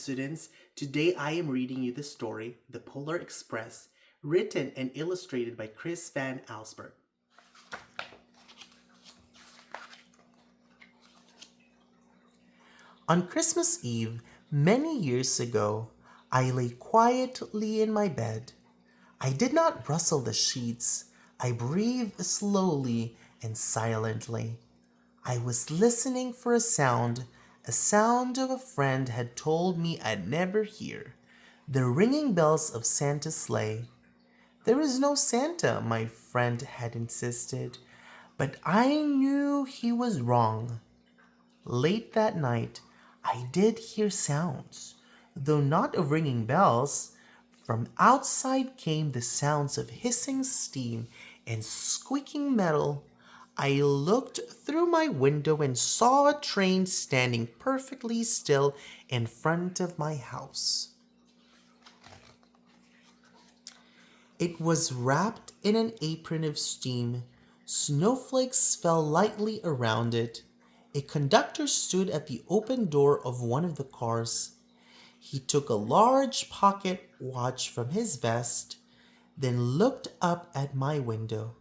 students. Today I am reading you the story, The Polar Express, written and illustrated by Chris Van Allsburg. On Christmas Eve, many years ago, I lay quietly in my bed. I did not rustle the sheets. I breathed slowly and silently. I was listening for a sound of a friend had told me I'd never hear, the ringing bells of Santa's sleigh. There is no Santa, my friend had insisted, but I knew he was wrong. Late that night, I did hear sounds, though not of ringing bells. From outside came the sounds of hissing steam and squeaking metal. I looked through my window and saw a train standing perfectly still in front of my house. It was wrapped in an apron of steam. Snowflakes fell lightly around it. A conductor stood at the open door of one of the cars. He took a large pocket watch from his vest, then looked up at my window.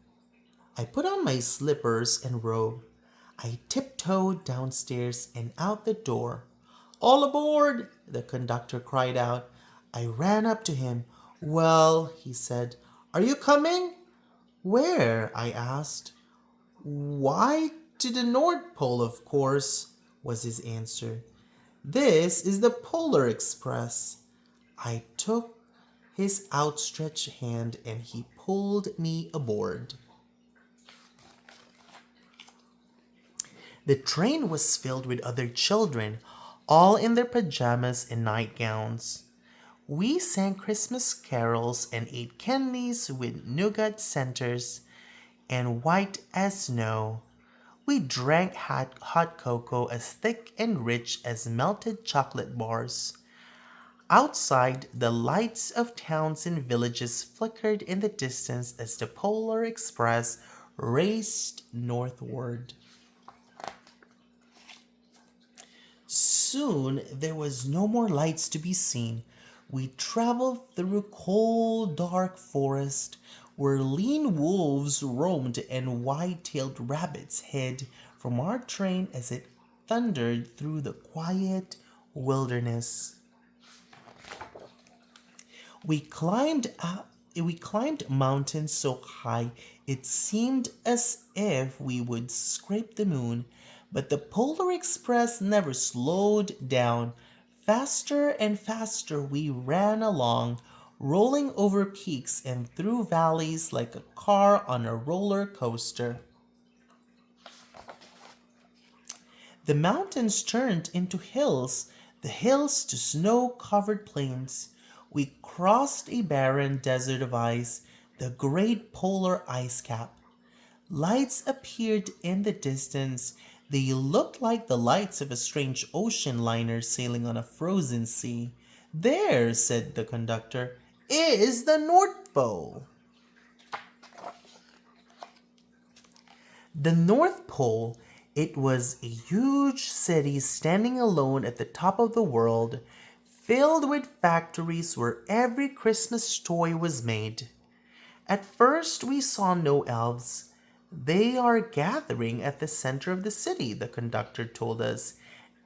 I put on my slippers and robe. I tiptoed downstairs and out the door. "All aboard!" the conductor cried out. I ran up to him. "Well," he said, "are you coming?" "Where?" I asked. "Why, to the North Pole, of course," was his answer. "This is the Polar Express." I took his outstretched hand and he pulled me aboard. The train was filled with other children, all in their pajamas and nightgowns. We sang Christmas carols and ate candies with nougat centers and white as snow. We drank hot cocoa as thick and rich as melted chocolate bars. Outside, the lights of towns and villages flickered in the distance as the Polar Express raced northward. Soon there was no more lights to be seen. We traveled through cold, dark forest where lean wolves roamed and wide-tailed rabbits hid from our train as it thundered through the quiet wilderness. We climbed mountains so high it seemed as if we would scrape the moon, but the Polar Express never slowed down. Faster and faster we ran along, rolling over peaks and through valleys like a car on a roller coaster. The mountains turned into hills, the hills to snow-covered plains. We crossed a barren desert of ice, the great polar ice cap. Lights appeared in the distance. They looked like the lights of a strange ocean liner sailing on a frozen sea. "There," said the conductor, "is the North Pole." The North Pole, it was a huge city standing alone at the top of the world, filled with factories where every Christmas toy was made. At first we saw no elves. "They are gathering at the center of the city," the conductor told us.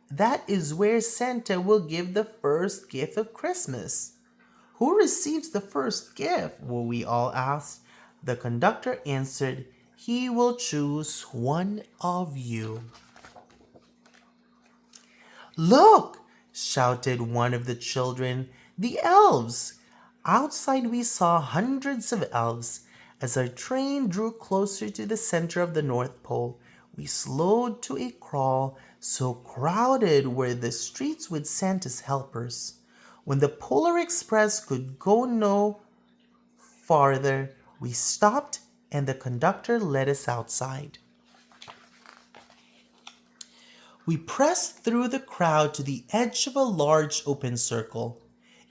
"That is where Santa will give the first gift of Christmas." "Who receives the first gift?" we all asked. The conductor answered, "He will choose one of you." "Look!" shouted one of the children. "The elves!" Outside we saw hundreds of elves. As our train drew closer to the center of the North Pole, we slowed to a crawl, so crowded were the streets with Santa's helpers. When the Polar Express could go no farther, we stopped and the conductor led us outside. We pressed through the crowd to the edge of a large open circle.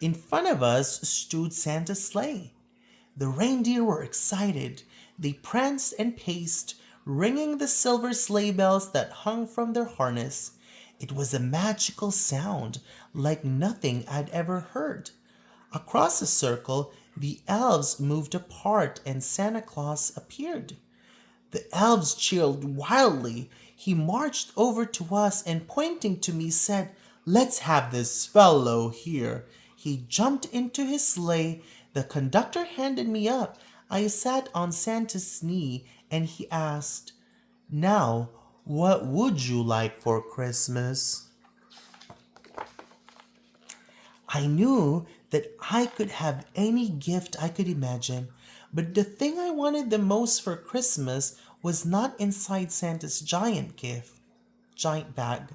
In front of us stood Santa's sleigh. The reindeer were excited. They pranced and paced, ringing the silver sleigh bells that hung from their harness. It was a magical sound like nothing I'd ever heard. Across the circle, the elves moved apart and Santa Claus appeared. The elves cheered wildly. He marched over to us and pointing to me said, "Let's have this fellow here." He jumped into his sleigh. The conductor handed me up. I sat on Santa's knee and he asked, "Now, what would you like for Christmas?" I knew that I could have any gift I could imagine, but the thing I wanted the most for Christmas was not inside Santa's giant bag.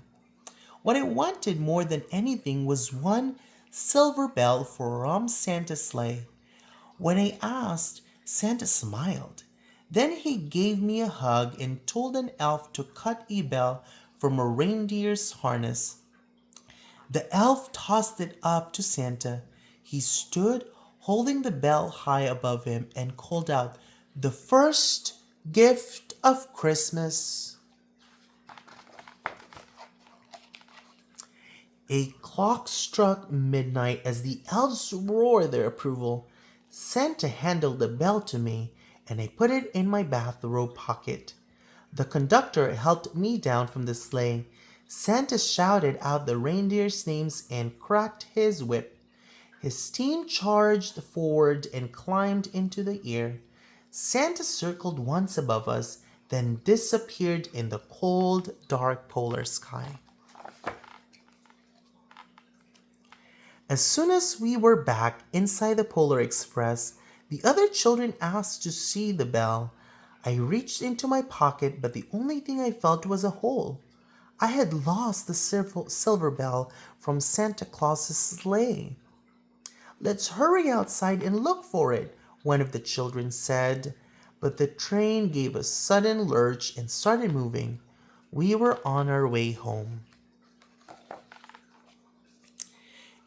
What I wanted more than anything was one silver bell from Santa's sleigh. When I asked, Santa smiled. Then he gave me a hug and told an elf to cut a bell from a reindeer's harness. The elf tossed it up to Santa. He stood holding the bell high above him and called out, "The first gift of Christmas." A clock struck midnight as the elves roared their approval. Santa handed the bell to me, and I put it in my bathrobe pocket. The conductor helped me down from the sleigh. Santa shouted out the reindeers' names and cracked his whip. His team charged forward and climbed into the air. Santa circled once above us, then disappeared in the cold, dark polar sky. As soon as we were back inside the Polar Express, the other children asked to see the bell. I reached into my pocket, but the only thing I felt was a hole. I had lost the silver bell from Santa Claus's sleigh. "Let's hurry outside and look for it," one of the children said. But the train gave a sudden lurch and started moving. We were on our way home.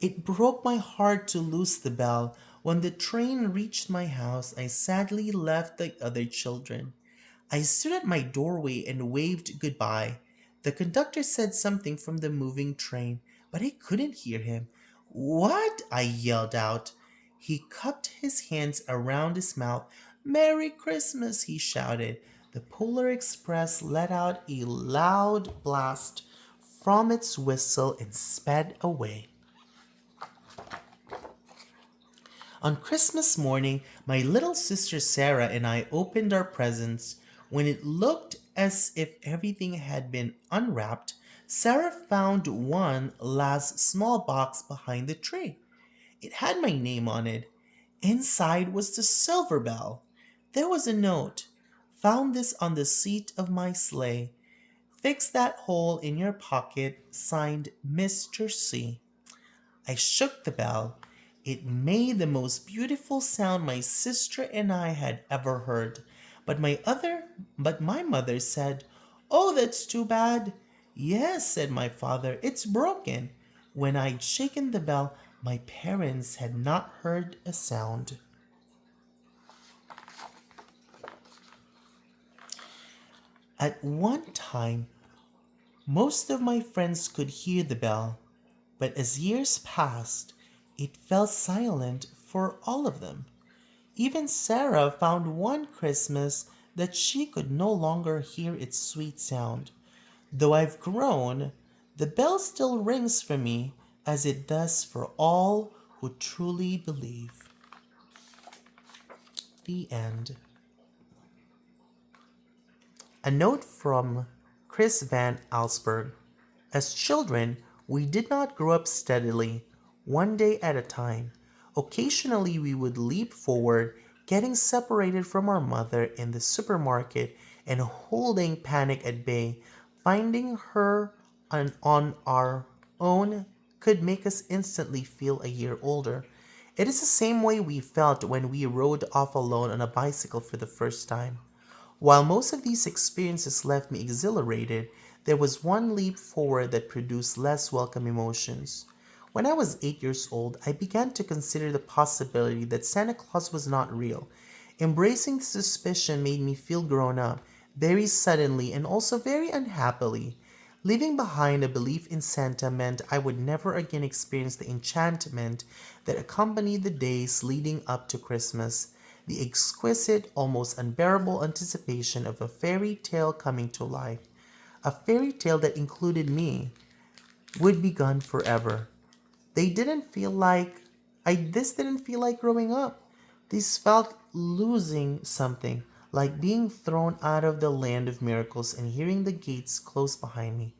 It broke my heart to lose the bell. When the train reached my house, I sadly left the other children. I stood at my doorway and waved goodbye. The conductor said something from the moving train, but I couldn't hear him. "What?" I yelled out. He cupped his hands around his mouth. "Merry Christmas," he shouted. The Polar Express let out a loud blast from its whistle and sped away. On Christmas morning, my little sister Sarah and I opened our presents. When it looked as if everything had been unwrapped, Sarah found one last small box behind the tree. It had my name on it. Inside was the silver bell. There was a note. "Found this on the seat of my sleigh. Fix that hole in your pocket. Signed, Mr. C." I shook the bell. It made the most beautiful sound my sister and I had ever heard. But my mother said, "Oh, that's too bad." "Yes," said my father, "it's broken." When I'd shaken the bell, my parents had not heard a sound. At one time, most of my friends could hear the bell, but as years passed, it fell silent for all of them. Even Sarah found one Christmas that she could no longer hear its sweet sound. Though I've grown, the bell still rings for me as it does for all who truly believe. The end. A note from Chris Van Allsburg. As children, we did not grow up steadily, one day at a time. Occasionally, we would leap forward, getting separated from our mother in the supermarket and holding panic at bay. Finding her on our own could make us instantly feel a year older. It is the same way we felt when we rode off alone on a bicycle for the first time. While most of these experiences left me exhilarated, there was one leap forward that produced less welcome emotions. When I was 8 years old, I began to consider the possibility that Santa Claus was not real. Embracing the suspicion made me feel grown up, very suddenly and also very unhappily. Leaving behind a belief in Santa meant I would never again experience the enchantment that accompanied the days leading up to Christmas, the exquisite, almost unbearable anticipation of a fairy tale coming to life, a fairy tale that included me, would be gone forever. They didn't feel like this didn't feel like growing up. This felt losing something, like being thrown out of the land of miracles and hearing the gates close behind me.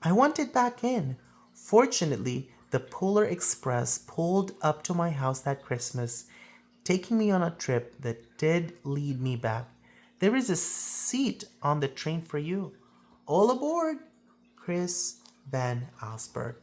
I wanted back in. Fortunately, the Polar Express pulled up to my house that Christmas, taking me on a trip that did lead me back. There is a seat on the train for you. All aboard, Chris Van Allsburg.